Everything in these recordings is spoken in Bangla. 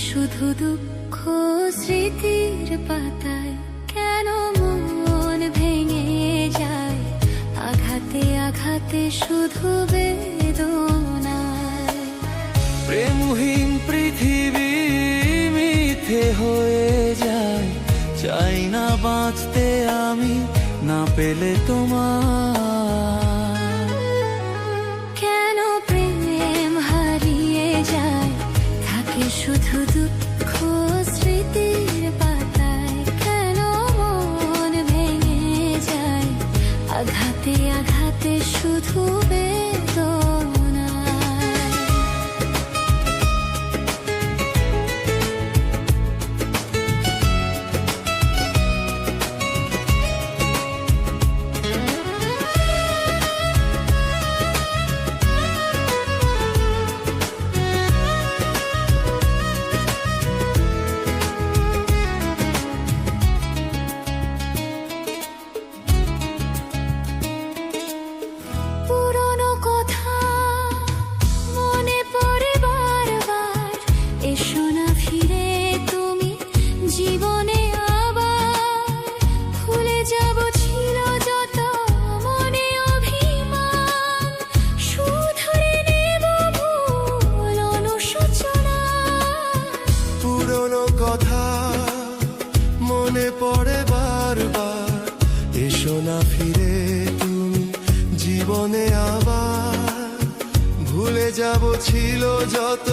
শুধু দুঃখ স্মৃতির পাতায়। কেন মন ভেঙে যায় আঘাতে আঘাতে শুধু বেদনায়। প্রেমহীন পৃথিবী মিথ্যে হয়ে যায়, চাই না বাঁচতে আমি না পেলে তোমার। কেন প্রেম হারিয়ে যায় থাকে শুধু দুঃখ স্মৃতির পাতায়। কেন মন ভেঙে যায় আঘাতে আঘাতে শুধু বেদনায়। কথা মনে পড়ে বারবার, এসো না ফিরে তুমি জীবনে আবার। ভুলে যাব ছিল যত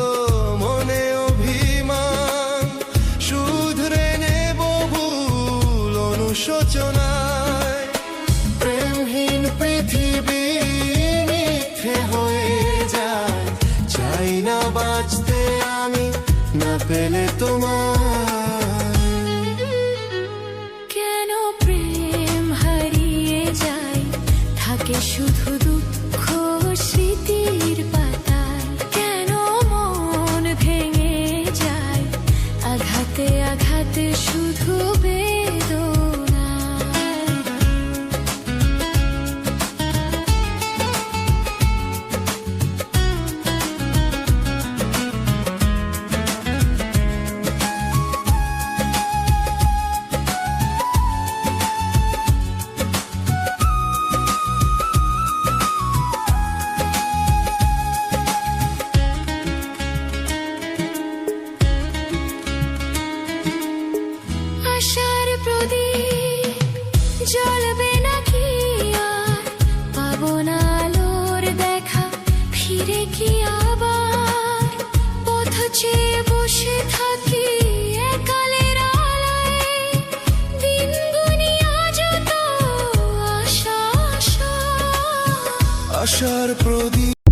মনে অভিমান, শুধরে নেব ভুল অনুশোচনায়। প্রেমহীন পৃথিবী মিথ্যে হয়ে যায়, চাই না বাঁচতে আমি না পেলে তোমার। কেন প্রেম হারিয়ে যায় থাকে শুধু দুঃখ স্মৃতির পাতায়। কেন মন ভেঙে যায় আঘাতে আঘাতে শুধু আশার প্রদীপ জ্বলবে নাকি আর পাবো না আলোর দেখা ফিরে কি আবার। পথ চেয়ে বসে থাকি একালের আলোয়, দিন গুনি আজ তো আশা আশা। আশার প্রদীপ